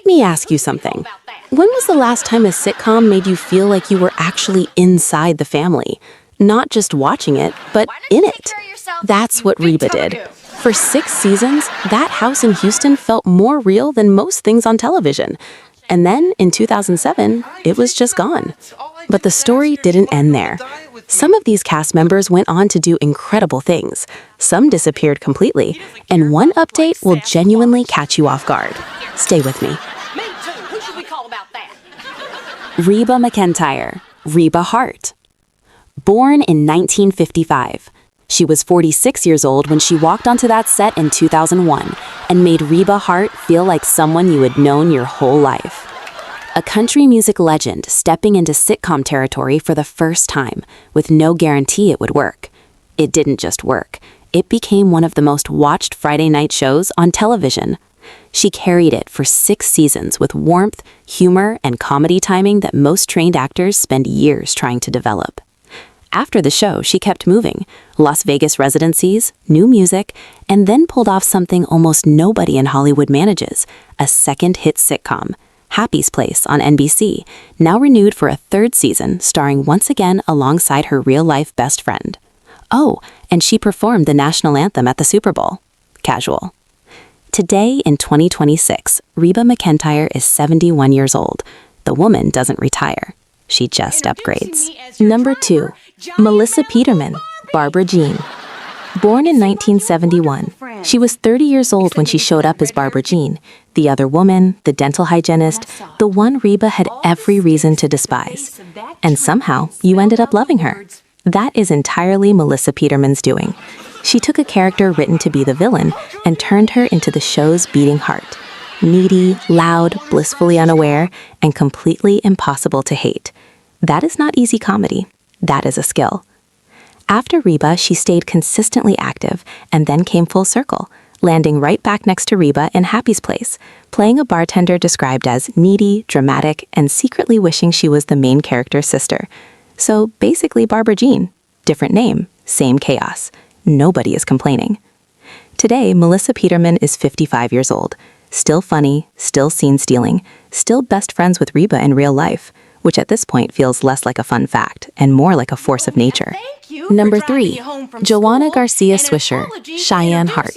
Let me ask you something. When was the last time a sitcom made you feel like you were actually inside the family? Not just watching it, but in it. That's what Reba did. For 6 seasons, that house in Houston felt more real than most things on television. And then, in 2007, it was just gone. But the story didn't end there. Some of these cast members went on to do incredible things. Some disappeared completely. And one update will genuinely catch you off guard. Stay with me. Reba McEntire, Reba Hart. Born in 1955. She was 46 years old when she walked onto that set in 2001 and made Reba Hart feel like someone you had known your whole life. A country music legend stepping into sitcom territory for the first time, with no guarantee it would work. It didn't just work. It became one of the most watched Friday night shows on television. She carried it for 6 seasons with warmth, humor, and comedy timing that most trained actors spend years trying to develop. After the show, she kept moving. Las Vegas residencies, new music, and then pulled off something almost nobody in Hollywood manages, a second-hit sitcom, Happy's Place on NBC, now renewed for a 3rd season, starring once again alongside her real-life best friend. Oh, and she performed the national anthem at the Super Bowl. Casual. Today, in 2026, Reba McEntire is 71 years old. The woman doesn't retire. She just upgrades. Number 2, Melissa Peterman, Barbra Jean. Born in 1971, she was 30 years old when she showed up as Barbra Jean, the other woman, the dental hygienist, the one Reba had every reason to despise. And somehow, you ended up loving her. That is entirely Melissa Peterman's doing. She took a character written to be the villain and turned her into the show's beating heart. Needy, loud, blissfully unaware, and completely impossible to hate. That is not easy comedy. That is a skill. After Reba, she stayed consistently active and then came full circle, landing right back next to Reba in Happy's Place, playing a bartender described as needy, dramatic, and secretly wishing she was the main character's sister. So basically Barbra Jean. Different name, same chaos. Nobody is complaining. Today, Melissa Peterman is 55 years old. Still funny, still scene-stealing, still best friends with Reba in real life, which at this point feels less like a fun fact and more like a force of nature. Number 3, JoAnna Garcia Swisher, Cheyenne Hart.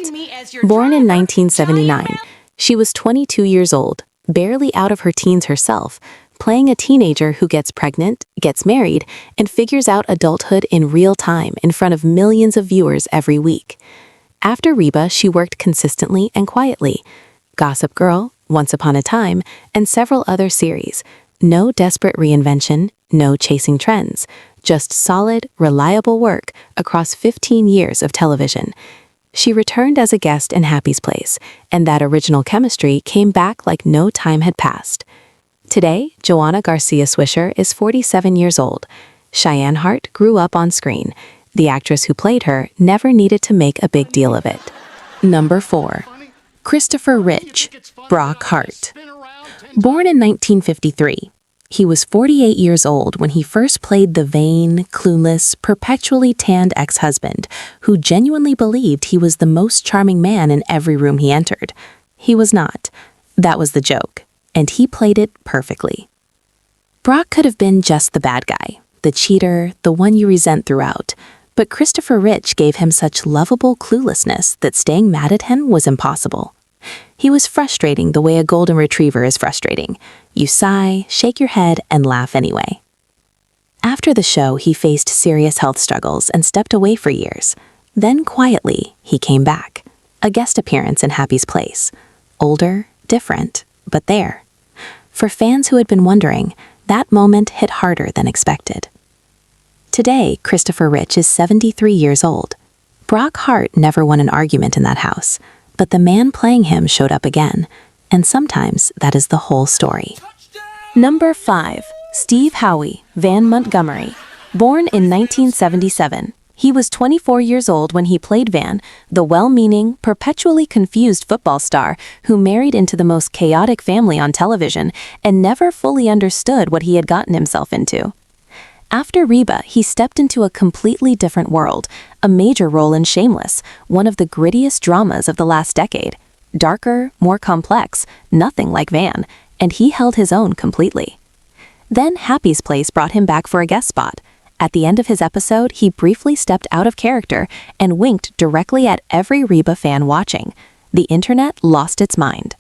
Born in 1979, she was 22 years old, barely out of her teens herself, playing a teenager who gets pregnant, gets married, and figures out adulthood in real time in front of millions of viewers every week. After Reba, she worked consistently and quietly. Gossip Girl, Once Upon a Time, and several other series. No desperate reinvention, no chasing trends, just solid, reliable work across 15 years of television. She returned as a guest in Happy's Place, and that original chemistry came back like no time had passed. Today, JoAnna Garcia Swisher is 47 years old. Cheyenne Hart grew up on screen. The actress who played her never needed to make a big deal of it. Number 4. Christopher Rich, Brock Hart. Born in 1953, he was 48 years old when he first played the vain, clueless, perpetually tanned ex-husband who genuinely believed he was the most charming man in every room he entered. He was not. That was the joke, and he played it perfectly. Brock could have been just the bad guy, the cheater, the one you resent throughout, but Christopher Rich gave him such lovable cluelessness that staying mad at him was impossible. He was frustrating the way a golden retriever is frustrating. You sigh, shake your head, and laugh anyway. After the show, he faced serious health struggles and stepped away for years. Then quietly, he came back. A guest appearance in Happy's Place. Older, different, but there. For fans who had been wondering, that moment hit harder than expected. Today, Christopher Rich is 73 years old. Brock Hart never won an argument in that house, but the man playing him showed up again, and sometimes that is the whole story. Number 5, Steve Howey, Van Montgomery. Born in 1977, he was 24 years old when he played Van, the well-meaning, perpetually confused football star who married into the most chaotic family on television and never fully understood what he had gotten himself into. After Reba, he stepped into a completely different world, a major role in Shameless, one of the grittiest dramas of the last decade. Darker, more complex, nothing like Van, and he held his own completely. Then Happy's Place brought him back for a guest spot. At the end of his episode, he briefly stepped out of character and winked directly at every Reba fan watching. The internet lost its mind.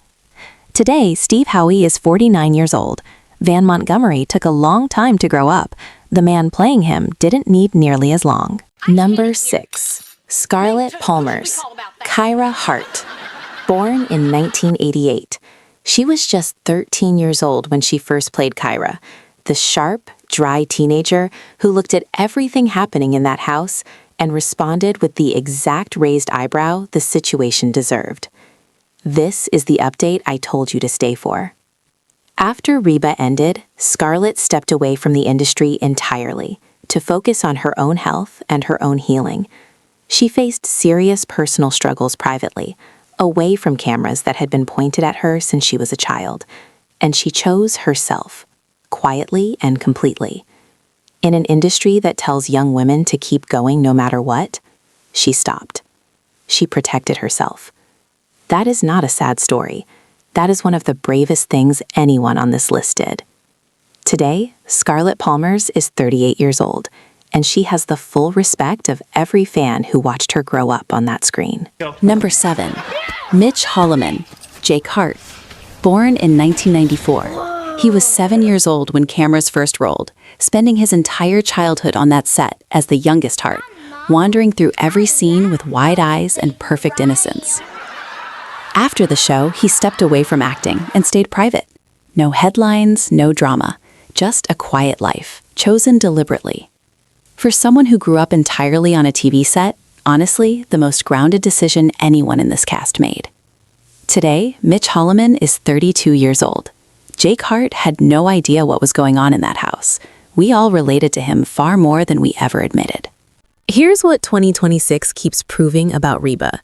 Today, Steve Howey is 49 years old. Van Montgomery took a long time to grow up. The man playing him didn't need nearly as long. Number 6. Scarlett Pomers, Reba Hart. Born in 1988. She was just 13 years old when she first played Kyra, the sharp, dry teenager who looked at everything happening in that house and responded with the exact raised eyebrow the situation deserved. This is the update I told you to stay for. After Reba ended, Scarlett stepped away from the industry entirely to focus on her own health and her own healing. She faced serious personal struggles privately, away from cameras that had been pointed at her since she was a child, and she chose herself, quietly and completely. In an industry that tells young women to keep going no matter what, she stopped. She protected herself. That is not a sad story. That is one of the bravest things anyone on this list did. Today, Scarlett Pomers is 38 years old, and she has the full respect of every fan who watched her grow up on that screen. Number 7. Mitch Hollowman, Jake Hart. Born in 1994. He was 7 years old when cameras first rolled, spending his entire childhood on that set as the youngest Hart, wandering through every scene with wide eyes and perfect innocence. After the show, he stepped away from acting and stayed private. No headlines, no drama, just a quiet life, chosen deliberately. For someone who grew up entirely on a TV set, honestly, the most grounded decision anyone in this cast made. Today, Mitch Hollowman is 32 years old. Jake Hart had no idea what was going on in that house. We all related to him far more than we ever admitted. Here's what 2026 keeps proving about Reba.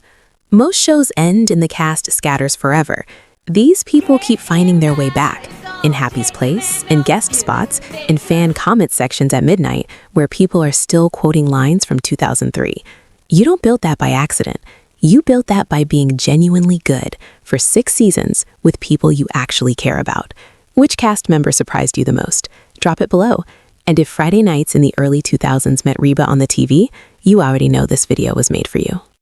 Most shows end and the cast scatters forever. These people keep finding their way back. In Happy's Place, in guest spots, in fan comment sections at midnight, where people are still quoting lines from 2003. You don't build that by accident. You built that by being genuinely good for 6 seasons with people you actually care about. Which cast member surprised you the most? Drop it below. And if Friday nights in the early 2000s met Reba on the TV, you already know this video was made for you.